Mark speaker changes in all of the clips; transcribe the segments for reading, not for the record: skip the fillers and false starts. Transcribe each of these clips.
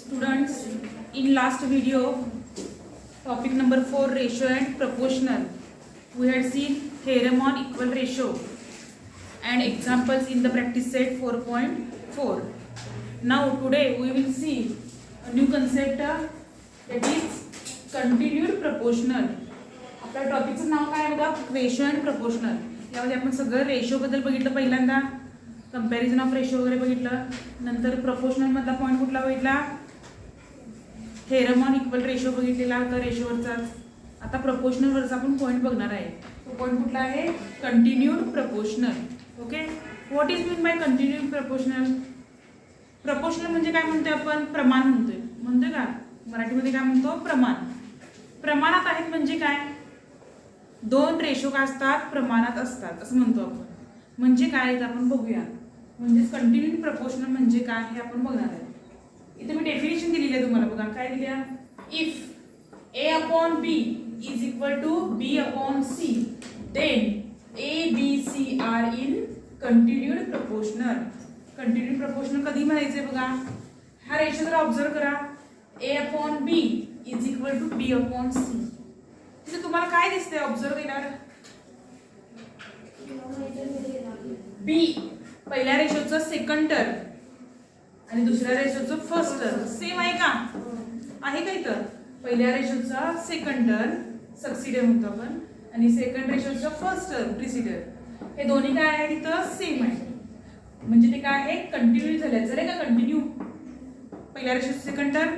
Speaker 1: Students, in last video, topic number 4, ratio and proportional, we had seen theorem on equal ratio and examples in the practice set 4.4. Now today we will see a new concept that is continued proportional. आपल्या टॉपिकचं नाव काय आहे बघा, ratio and proportional. यामध्ये आपण सगळं ratio बद्दल बघितलं, पहिल्यांदा कंपॅरिझन ऑफ रेशो वगैरे बघितलं, नंतर प्रोपोर्शनल मधला पॉईंट कुठला बघितला, थेरम ऑन इक्वल रेशो बघितलेला होता रेशोवरचाच. आता प्रोपोर्शनल वरचा आपण पॉईंट बघणार आहे. तो पॉईंट कुठला आहे, continued proportional. Okay, what is mean by continued proportional? Proportional म्हणजे काय म्हणतोय आपण, प्रमाण म्हणतोय का मराठीमध्ये, काय म्हणतो, प्रमाण. प्रमाणात आहेत म्हणजे काय, दोन रेशो काय असतात, प्रमाणात असतात असं म्हणतो आपण. म्हणजे काय ते आपण बघूया. म्हणजे कंटिन्यूड प्रोपोर्शनल म्हणजे काय हे आपण बघणार आहे. इथे मी डेफिनेशन दिलेली आहे तुम्हाला, बघा काय दिली आहे. If a upon b is equal to b upon c, then a b c are in continued proportional. Continued proportional कधी म्हणायचे बघा, हा रेशो जर ऑब्झर्व करा, a upon b is equal to b upon c. तिथे तुम्हाला काय दिसतंय ऑब्झर्व केल्यावर, b पहिल्या रेशोचं सेकंड टर्म आणि दुसऱ्या रेशोचं फर्स्ट टर्म सेम आहे का, आहे का इथं. पहिल्या रेशोचा सेकंड टर्म सक्सिडर म्हणतो आपण आणि सेकंड रेशोचा फर्स्ट टर्म प्रिसिडर, हे दोन्ही काय आहे इथं सेम आहे. म्हणजे ते काय आहे, कंटिन्यू झाले का, कंटिन्यू पहिल्या रेशोचा सेकंड टर्म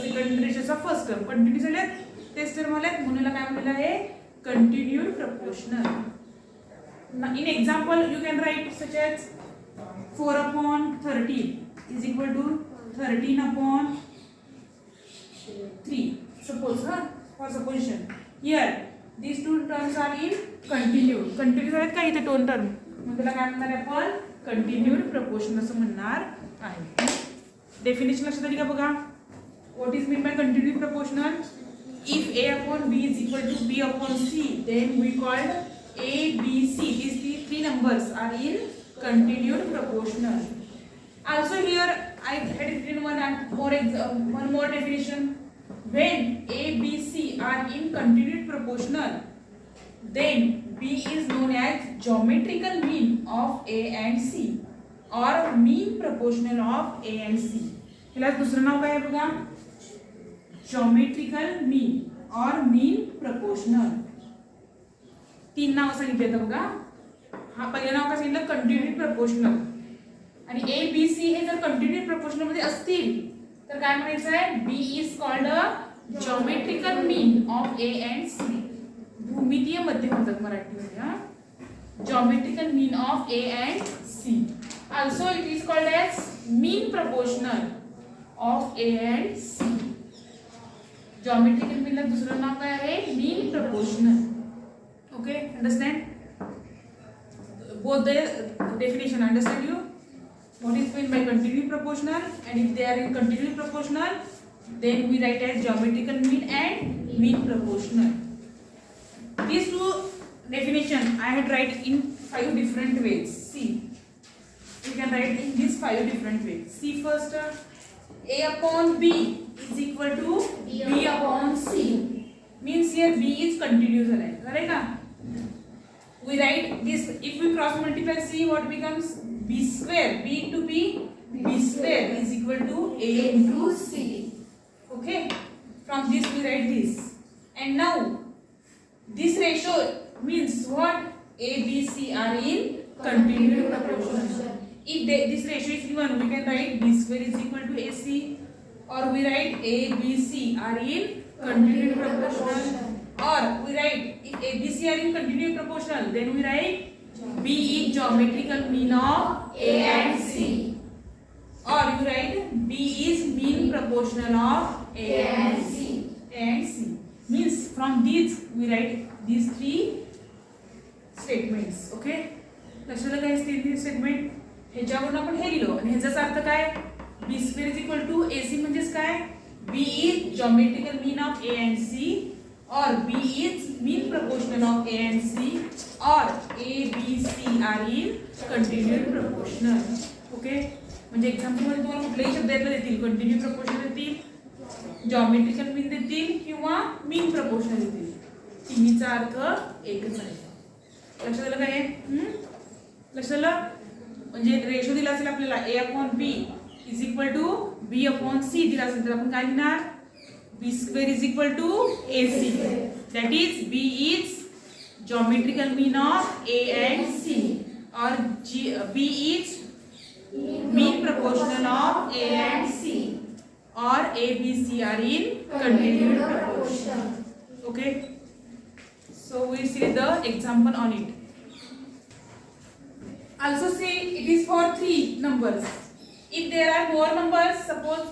Speaker 1: सेकंड रेशोचा फर्स्ट टर्म कंटिन्यू झाले, तेच टर्म आले म्हणून काय म्हणलेलं आहे, continued proportional. In example, you can write such as 4 upon 13 is equal to 13 upon 3. Suppose, for supposition. Here, these two terms are in continued. Continued आहेत का इथे दोन टर्म, मग त्याला काय म्हणणार आहे आपण, कंटिन्यूड प्रोपोर्शन असं म्हणणार आहे. डेफिनेशन लक्षात आली का बघा. What is meant by continued proportional? If a upon b is equal to b upon c, then we called a, b, c. These three numbers are in continued proportional. Also here I had written one more definition. When a, b, c are in continued proportional, then b is known as geometrical mean of a and c or mean proportional of a and c. ह्याला दुसरं नाव काय आहे बघा, geometrical mean or mean proportional. तीन नाव सांगितले तर बघा. हा पहिलं नाव काय सांगितलं, कंटिन्यूड प्रोपोर्शनल. आणि ए बी सी हे जर कंटिन्यूड प्रोपोर्शनल मध्ये असतील तर काय म्हणायचं आहे, B is called a geometrical mean of A and C. भूमितीय मध्य म्हणतात मराठीमध्ये, geometrical mean of A and C. Also it is called as mean proportional of A and C. Geometrical मीनला दुसरं नाव काय आहे, mean proportional. Okay, understand both the definition, understand you what is meant by continued proportional, and if they are in continued proportional then we write as geometrical mean and mean proportional. These two definition I had write in 5 different ways. See, you can write in these 5 different ways. See first, a upon b is equal to b upon c, means here b is continuous, right ka. We write this, if we cross multiply c, what becomes, b square, b into b, b square is equal to a into c. Okay, from this we write this. And now this ratio means what, a, b, c are in continued proportional. If this ratio is given, we can write b square is equal to ac, or we write a, b, c are in continued proportional, or we write if a, b, c are in continued proportional, then we write b is geometrical mean of a and c, or you write b is mean proportional of a and c. Means from these we write these 3 statements. Okay, लक्षात काय असते statement, ह्याच्यावरून आपण हे लिहिलो आणि ह्याचा अर्थ काय, b square is equal to ac म्हणजेच काय, b is geometrical mean of a and c, or b is mean proportional of a and c, or a, b, c are in continued proportional. Okay, म्हणजे example मध्ये तुम्हाला कुठलेही शब्द यातले देतील, continue proportional देतील, जॉमेट्रिकल मीन देतील किंवा मीन प्रपोर्शनल देतील. तिन्हीचा अर्थ एकच आहे. लक्षात आलं काय? लक्षात आलं? म्हणजे रेशो दिला असेल आपल्याला a/b is equal to b/c दिला असेल तर आपण काय लिहिणार? b² is equal to ac. That is b is geometrical mean of a and c, or b is mean proportional of a and c, or a, b, c are in continued proportion. Okay, so we see the example on it. Also see, it is for 3 numbers. If there are more numbers, suppose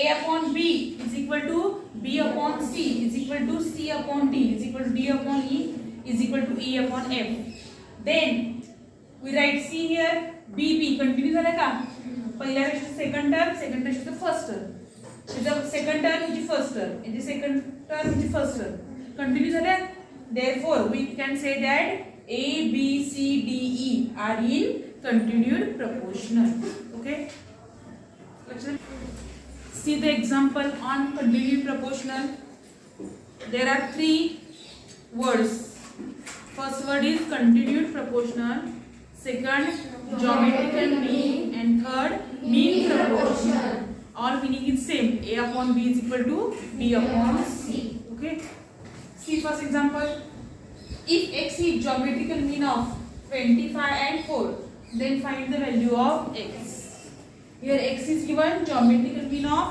Speaker 1: a/b is equal to b/c is equal to c/d is equal to d/e is equal to e/f. Then we write, see here, bb continue झालं का? पहिल्या रेषेचं second term, second रेषेचं first term, त्याचं second term म्हणजे first term, याचे second term म्हणजे first term continue झाले. Therefore we can say that a, b, c, d, e are in continued proportional. Okay, see the example on continued proportional. There are 3 words. First word is continued proportional, second geometrical mean, and third mean proportional. All meaning is same. a/b is equal to b/c. Okay. See first example. If x is geometrical mean of 25 and 4, then find the value of x. Here x is given geometrical mean of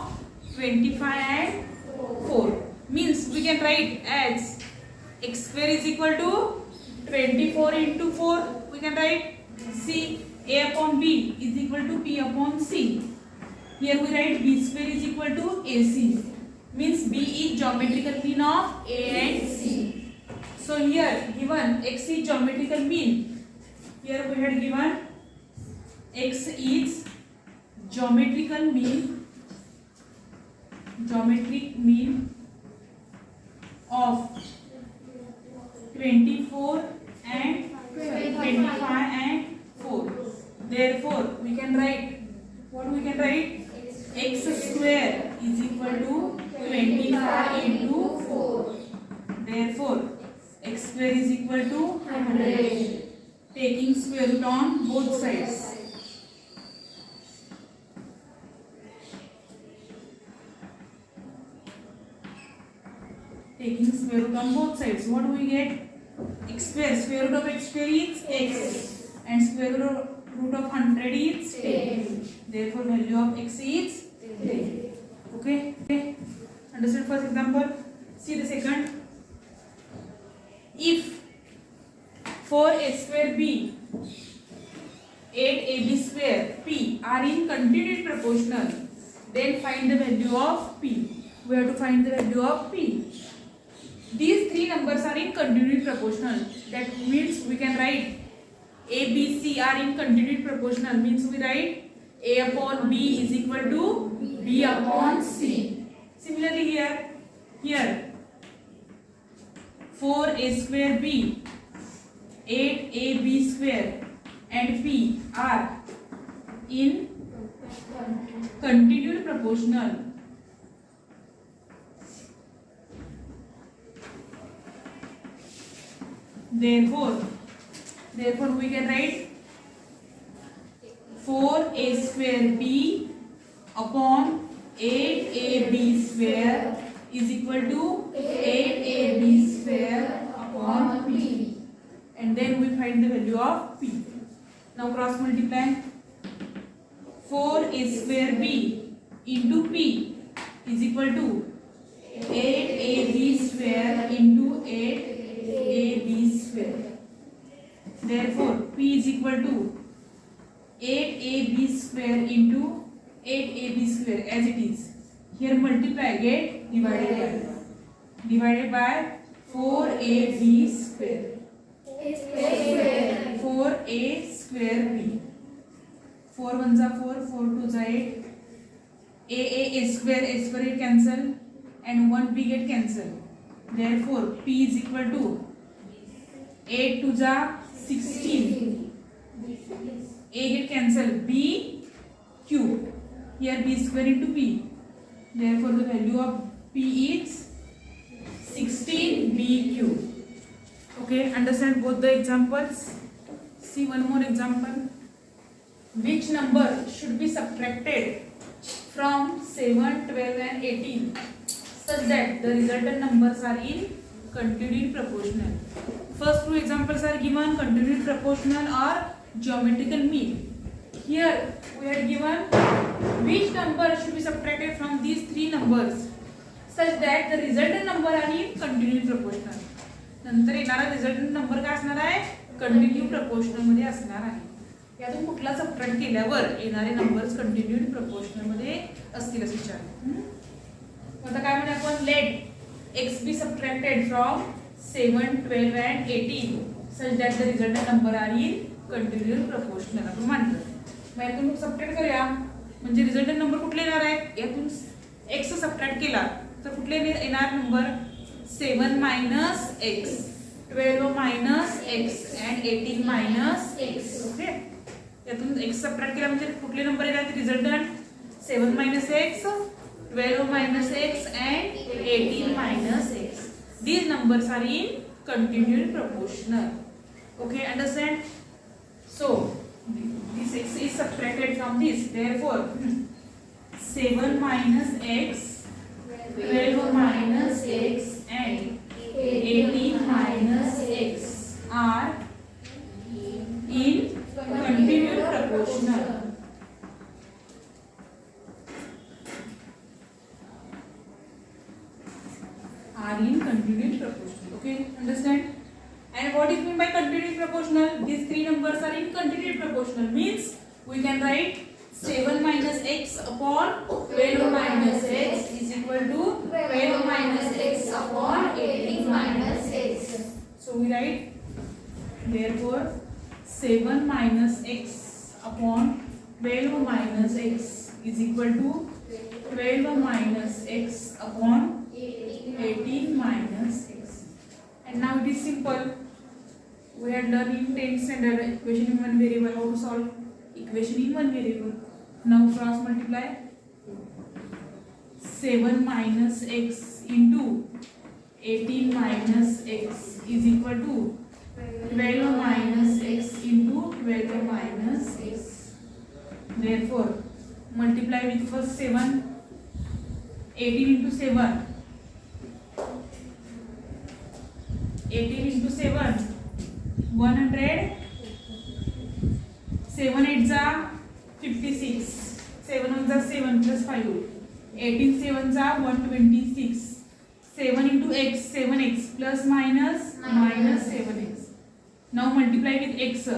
Speaker 1: 25 and 4. Means we can write as x² is equal to 24 into 4. We can write c a/b is equal to b/c. Here we write b² is equal to ac. Means b is geometrical mean of a and c. So here given x is geometrical mean. Here we had given x is geometrical mean, geometric mean of 24 and 25 and 4. Therefore we can write, what we can write, x² is equal to 25 into 4. Therefore x² is equal to 100. Taking square root on both sides. Taking square root on both sides, what do we get? x², square root of x² is x, and square root of 100 is 10. Therefore value of x is 10. Okay, understood first example. See the second. If 4a²b, 8ab² p are in continued proportional, then find the value of p. We have to find the value of p. These 3 numbers are in continued proportional. That means we can write a, b, c are in continued proportional. Means we write a/b is equal to b/c. Similarly here 4a²b, 8ab² and p are in continued proportional. Therefore we can write 4a²b upon 8ab² is equal to 8ab² upon p, and then we find the value of p. Now cross multiply. 4a²b into p is equal to 8ab² into 8ab². Therefore p is equal to 8ab² into 8ab² as it is. Here multiply, get divided by 4ab². 4a²b. 4 1s are 4, 4 2s are 8. a² cancel and 1b get cancel. Therefore p is equal to 8 2s are 16. A get cancel, b cube. Here b square into p. Therefore, the value of p is 16b cube. Okay, understand both the examples. See one more example. Which number should be subtracted from 7, 12 and 18 such that the resultant numbers are in continued proportional? First two examples are given continued proportional or geometrical mean. Here we are given which number should be subtracted from these three numbers such that the resultant number are in continued proportional. नंतर येणारा resultant number काय असणार आहे? Continue proportional मध्ये असणार आहे. यातून कुठला सबट्रॅक्ट केल्यावर येणारे नंबर्स कंटिन्यूड प्रपोर्शनल मध्ये असतील असे विचारले. आता काय म्हणूया आपण let x be subtracted from 7, 12 and 18 such that the resultant number are in continued proportional आपण मानलं. मग यातून सबट्रॅक्ट करूया म्हणजे रिझल्टंट नंबर कुठले येणार आहेत? यातून x सबट्रॅक्ट केला तर कुठले येणार number? 7 minus x, 12 minus x and 18 minus x. Okay, यातून x सबट्रॅक्ट केला म्हणजे कुठले नंबर येणार resultant? 7 minus x, 12 minus x and 18 minus x. These numbers are in continued proportional. Okay, understand? So this x is subtracted from this. Therefore 7 minus x, 12 minus x and 18 minus x are in continued proportional. Are in continued proportional. Okay, understand? And what is meant by continued proportional? These three numbers are in continued proportional. Means we can write 7 minus x upon 12 minus x is equal to 12 minus x upon 18 minus x. So we write therefore 7 minus x upon 12 minus x is equal to 12 minus x upon 18 minus x. And now it is simple. We had learned in 10th standard equation in one variable, how to solve equation in one variable. Now cross multiply 7 minus x into 18 minus x is equal to 12 minus x into 12 minus x. Therefore multiply with first 7, 18 into 7, 18 into 7, 100, 7 8 are 56, 7 1 are 7 plus 5, 18 7 are 126, 7 into x, 7x plus minus minus 7x. Now multiply with x,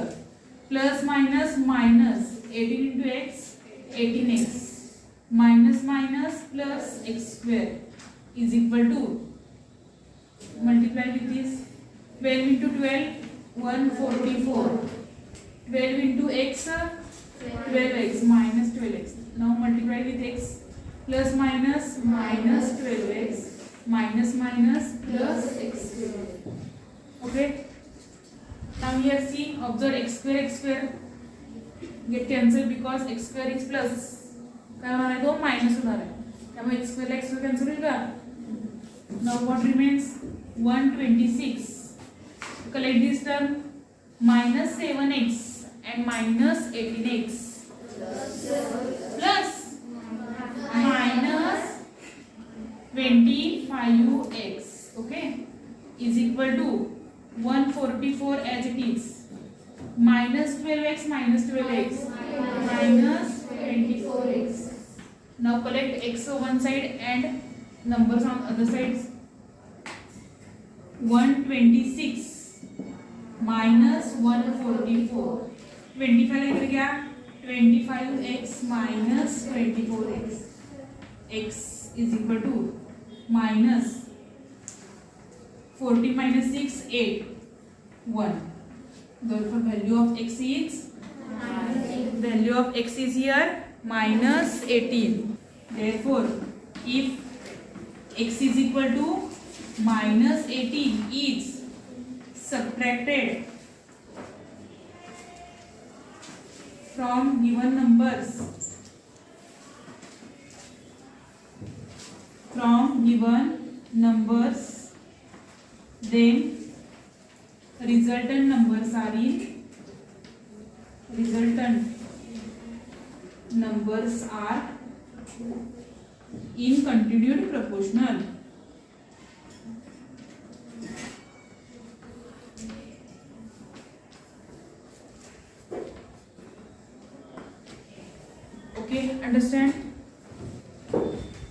Speaker 1: plus minus minus 18 into x, 18x, minus minus plus x square is equal to, multiply with this 12 into 12, 144, 12 into x, 12x minus 12x. Now multiply with x, plus minus minus 12x minus minus plus x square. Okay, now here see, observe x square get cancelled because x square is plus, काय होणार आहे? 2 minus होणार आहे, त्यामुळे x square ला x square cancel होईल का? Now what remains? 126. Collect this term, minus 7x and minus 18x plus minus 25x, okay, is equal to 144 as it is, minus 12x minus 12x minus 24x. Now collect x on one side and numbers on other sides. 126 minus 144, 25 इधर गया, 25x minus 24x, x is equal to minus 40 minus 6, 8, 1. Therefore value of x is, value of x is here minus 18. Therefore if x is equal to minus 18 is subtracted from given numbers from given numbers, then resultant numbers are in continued proportional. Okay, understand?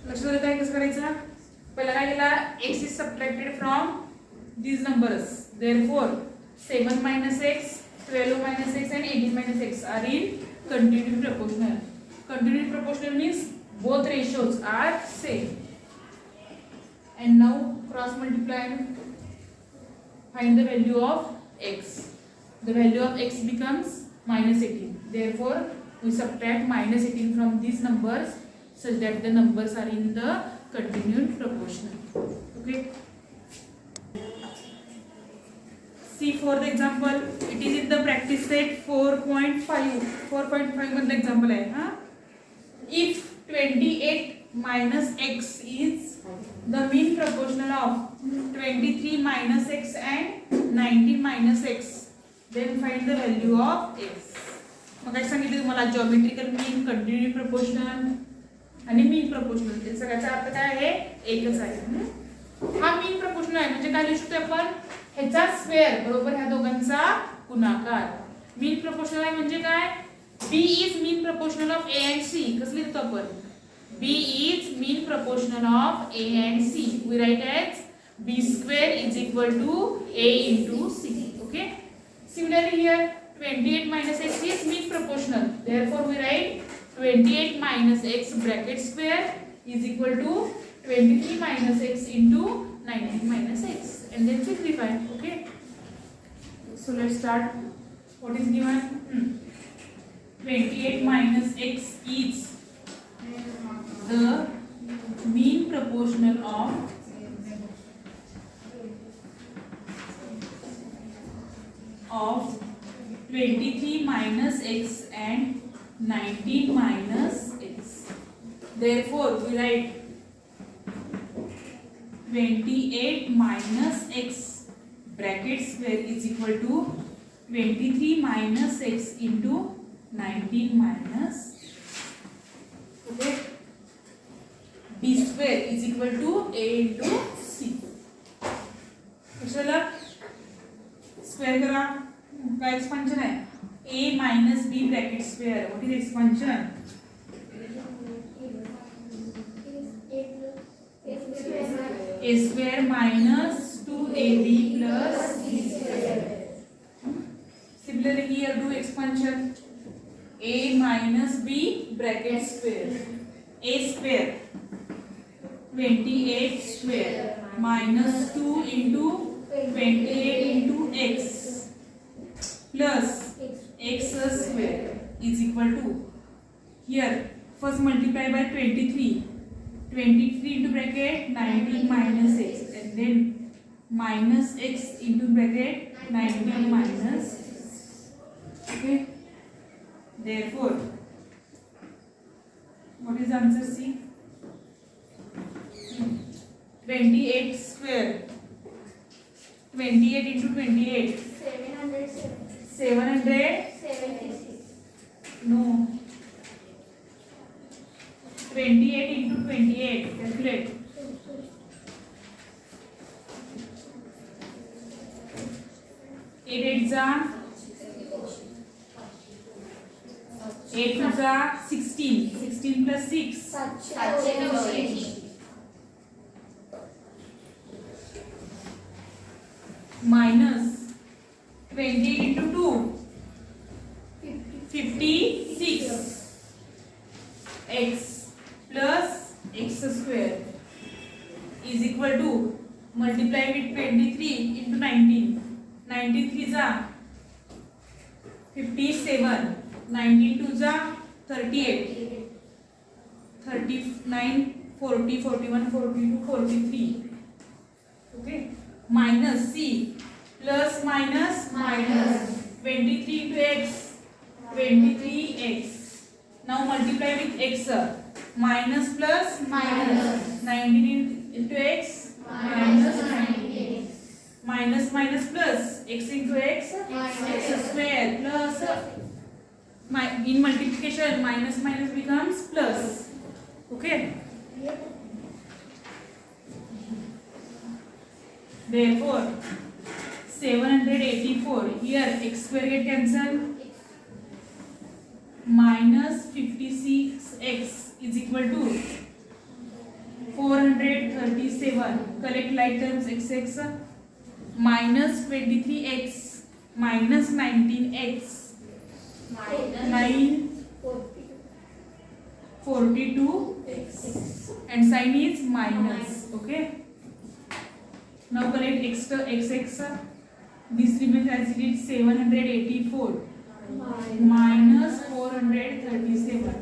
Speaker 1: लक्षात आलं काय कसं करायचं? पहिला काय केला, x is subtracted from these numbers. Therefore 7 minus x, 12 minus x and 18 minus x are in continued proportional. Continued proportional means both ratios are same. And now cross multiply and find the value of x. The value of x becomes minus 18. Therefore we subtract minus 18 from these numbers such that the numbers are in the continued proportional. Okay. See for the example, it is in the practice set 4.5. 4.5 मध्ये example आहे हा. If 28 minus x is the mean proportional of 23 minus x and 19 minus x, then find the value of x. मग काय सांगितलं तुम्हाला, geometrical mean, continued proportional आणि mean proportional, ते सगळ्याचा अर्थ काय आहे, एकच आहे. हा मीन प्रोपोर्शनल आहे म्हणजे काय लिहू शकतो आपण, ह्याचा स्क्वेअर बरोबर ह्या दोघांचा गुणाकार. मीन प्रोपोर्शनल आहे म्हणजे काय, b is mean proportional of a and c. कसं लिहितो आपण, b is mean proportional of a and c. We write as b square is equal to a into c. Okay. Similarly here 28 minus x is mean proportional. Therefore we write 28 minus x bracket square is equal to 23 minus x into 19 minus x, and then simplify. Okay. So let's start. What is given? 28 minus x is the mean proportional of of 23 minus x and 19 minus x. Therefore, we write 28 minus x bracket square is equal to 23 minus x into 19 minus, okay, b square is equal to a into c. चला square करा. काय expansion आहे, a minus b bracket square. What is expansion? a square minus 2ab plus b square. Similarly here do expansion. a minus b bracket square. a square 28 square minus 2 into 28 into x plus x square is equal to, here first multiply by 23 into bracket 19 minus x, and then minus x into bracket 19 minus x. Okay. Therefore, what is the answer? C. 28 square. 28 into 28. 776. No. 28 into 28. Calculate. 8 8s are 8 2s are 16. 16 plus 6. Minus 28 into 2. 56. X plus x square is equal to, multiply with 23 into 19. 19 3s are 57. 19 2s are 38. 39, 40, 41, 42, 43. Okay. Minus c plus minus 23 into x, 23x. Now multiply with x. Minus plus minus 19 into x minus 19. Minus minus plus x into x square plus in multiplication minus minus becomes plus. Okay. Therefore 784 here x square get cancel. Minus 56x is equal to 437. Collect like terms xx. Minus 23x minus 19x 942x and sign is minus. Okay. Now collect xx. This remains as it is 784 minus 437.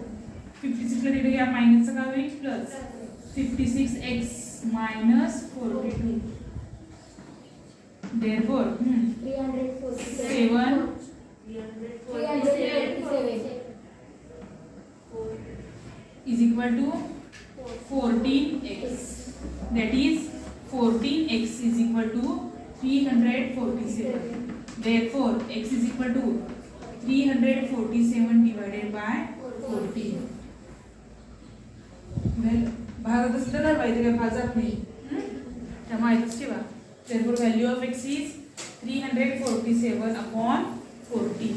Speaker 1: 56 ला दिले या minus का होईल plus 56x minus 42. Therefore 347 is equal to 14x. That is 14x is equal to 347. Therefore x is equal to 347 divided by 14. Well, भागात असलं तर माहिती काय भागात नाही त्यामुळे माहितीच ठेवा. Therefore value of x is 347 upon 14.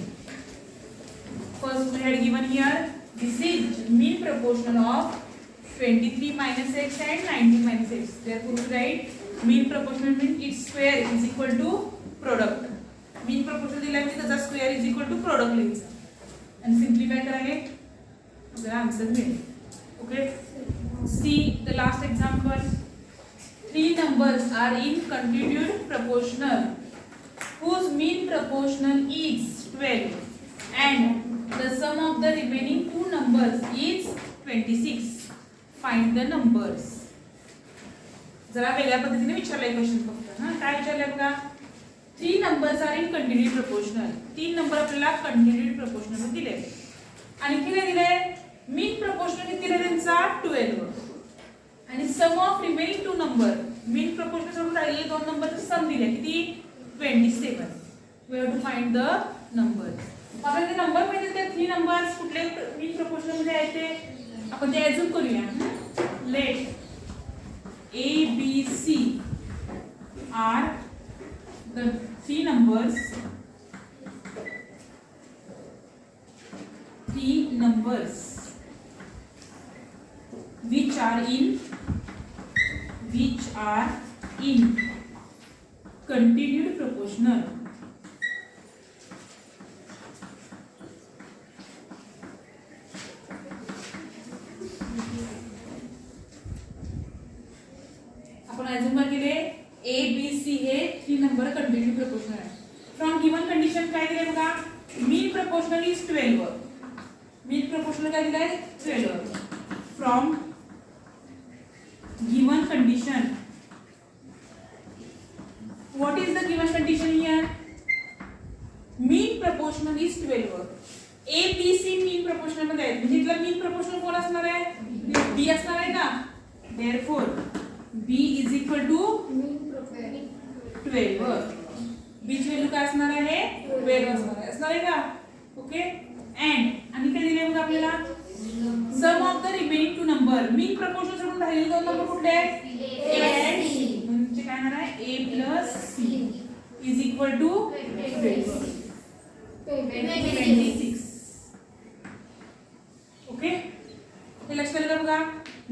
Speaker 1: First we had given here this is mean proportional of 23 minus x and 19 minus x. Therefore we write mean proportional means its square is equal to product. Mean proportional दिला म्हणजे त्याचा square is equal to product लिहायचं आणि simplify करायला आपल्याला answer मिळेल. Okay. See the last example. Three numbers are in continued proportional whose mean proportional is 12 and the sum of the remaining two numbers is 26. Find the numbers. जरा वेगळ्या पद्धतीने विचारलाय question फक्त हां काय विचारलंय बघा. Three numbers are in continued proportional. तीन number आपल्याला कंटिन्यूड प्रोपोर्शनल मध्ये दिले. आणखी काय दिले मीन प्रोपोर्शनल किती दिले त्यांचा 12 आणि sum of remaining two number mean proportional सोडून राहिले दोन नंबरचे सम दिले किती 27. We have to find the numbers. आपल्याला ते नंबर माहिती ते थ्री नंबर्स कुठले मीन प्रोपोर्शनल मध्ये आहेत ते आपण ते अज्यूम करूया. Let A B C are the three numbers which are in continued proportional. आपण अजून केले A B C हे थ्री नंबर कंटिन्यू प्रोपोर्शनल आहे. फ्रॉम गिवन कंडिशन काय दिले बघा mean proportional is 12. Mean proportional काय दिलाय 12. From given condition what is the given condition here mean proportional is 12. A B C mean proportional मध्ये आहेत म्हणजे इथला मीन प्रोपोर्शनल कोण असणार आहे B असणार आहे का. Therefore B is equal to 12. B ची व्हॅल्यू काय असणार आहे 12 असणार आहे का. ओके अँड आणि काय दिले बघा आपल्याला sum of the remaining two number mean proportional सोडून राहिलेले दोन नंबर कुठले आहेत A and C. म्हणजे काय येणार आहे A plus C is equal to 26. Okay हे लक्षात आलं बघा.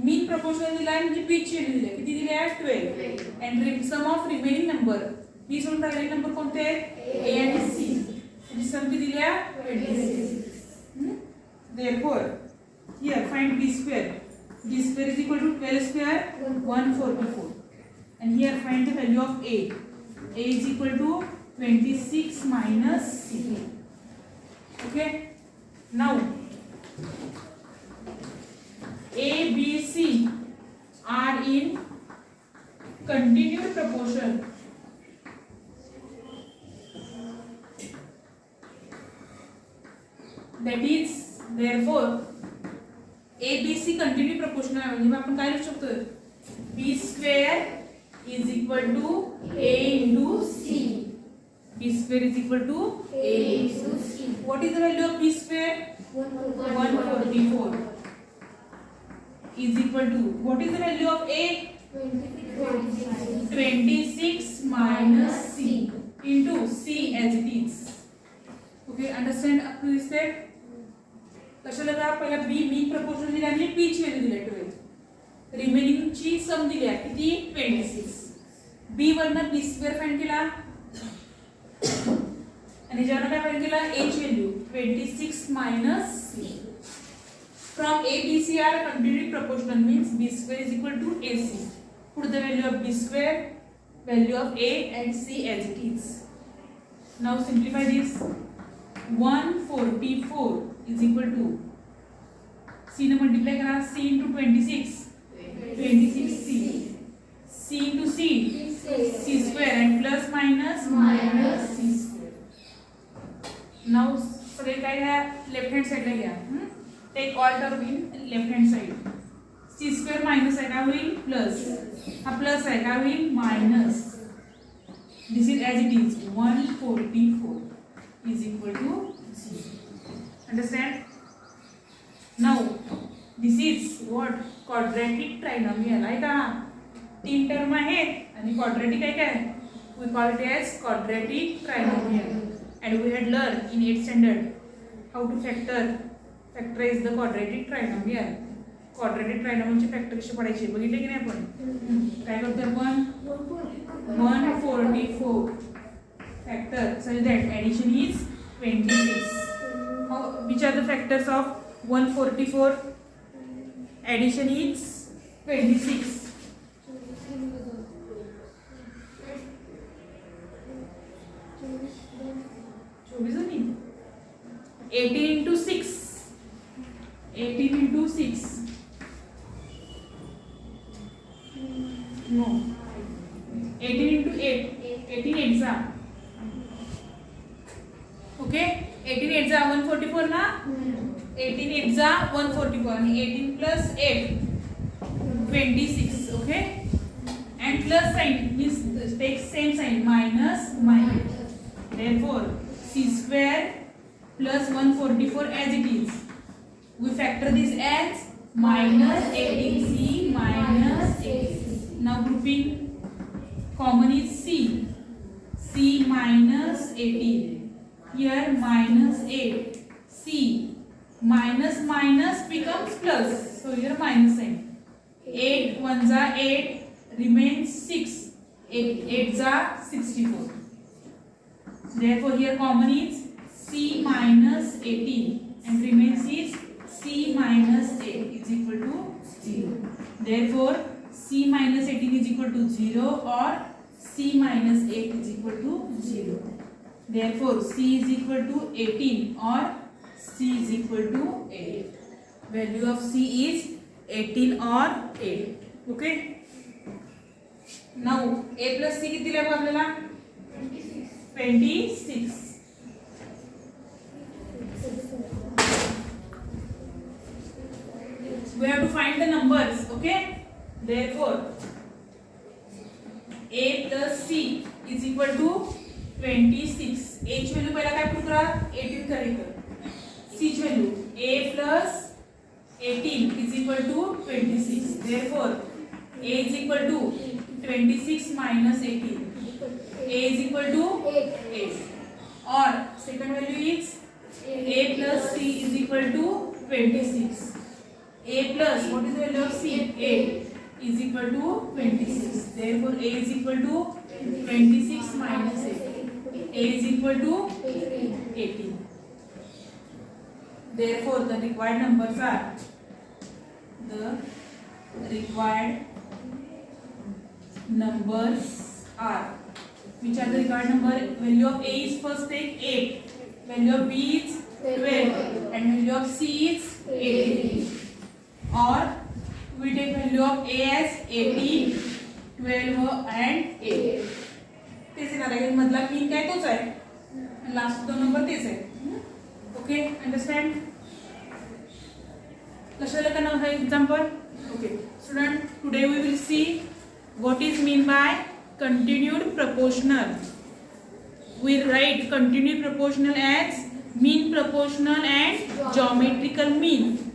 Speaker 1: मीन प्रोपोर्शनल दिला आहे म्हणजे B ची व्हॅल्यू दिली किती दिली आहे 12 and sum of remaining number B सोडून राहिलेले नंबर कोणते आहेत A आणि C म्हणजे सम किती दिली आहे 26. Therefore here find B square. B square is equal to 12 square 144 and here find the value of A. A is equal to 26 minus C. Okay, now A, B, C are in continued proportion. That is, therefore, A, B, C continued proportional आहे म्हणजे आपण काय लिहू शकतो B square is equal to A into C. B square is equal to A into C. What is the value of B square? 144 is equal to, what is the value of A? 26 minus C into C as it is. Okay, understand up to this step? कशाला का पहिला B mean proportional दिला आणि P ची value दिली 12. Remaining ची सम दिली आहे किती 26. B वरनं B स्क्वेअर फाइंड केला आणि ज्यानं काय फाइंड केला A ची value 26 minus C. From A B C are completely proportional means B square is equal to AC. Put the value of B square, value of A and C as it is. Now simplify this. 144 is equal to C ने multiply करा C into 26 26C C into C C square and plus minus C square. Now सगळे काय घ्या left hand साइडला घ्या. Take all term in left hand side. C square minus आहे काय होईल प्लस. हा प्लस आहे काय होईल minus. This is as it is 144 is equal to 0. Understand? Now this is what quadratic trinomial आहे का. तीन टर्म आहेत आणि quadratic आहे काय. We call it as quadratic trinomial and we had learned in 8th standard how to factorize the quadratic trinomial. quadratic trinomial चे factor कसे पडायचे बघितले की नाही आपण. काय करतो आपण 144 factor such that addition is 26. Which are the factors of 144? Addition is 26. नहीं 18 into 6. 18 into 6. No. 18 into 8. 18 exa. Okay. 18 exa 144 ना. 18 exa 144 आणि 18 plus 8 26. Okay. And plus sign means take same sign minus minus. Therefore C square plus 144 as it is. We factor this as minus 18C minus 18. Now grouping common is C. C minus 18. Here minus 8. C minus minus becomes plus. So here minus sign. 8 ones are 8 remains 6. 8 8s are 64. Therefore here common is C minus 18 and remains is C minus 8 is equal to 0. Therefore C minus 18 is equal to 0 or C minus 8 is equal to 0. Therefore C is equal to 18 or C is equal to 8. Value of C is 18 or 8. Okay. Now A plus C किती दिला बघ आपल्याला 26. We have to find the numbers. Okay. Therefore A plus C is equal to 26. A ची value पहिला काय put करा 18 correct. C ची value A plus 18 is equal to 26. Therefore A is equal to 26 minus 18. A is equal to 8. Or second value is A plus C is equal to 26. A plus what is the value of C? 8 is equal to 26. Therefore A is equal to 26 minus 8. A is equal to 18. Therefore the required numbers are which are the required number? Value of A is first take 8, value of B is 12 and value of C is 18. Or we take value of A as 18, 12 and 8. तेच येणार आहे मधला mean काय तोच आहे last दोन number तेच आहे. Okay understand. कशाला करणार आहे example Okay, student, today we will see what is mean by continued proportional. We write continued proportional as mean proportional and geometrical mean.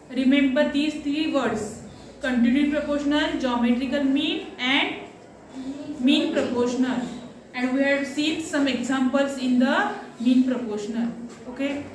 Speaker 1: Remember these three words: continued proportional, geometrical mean and mean proportional. And we have seen some examples in the mean proportional. Okay,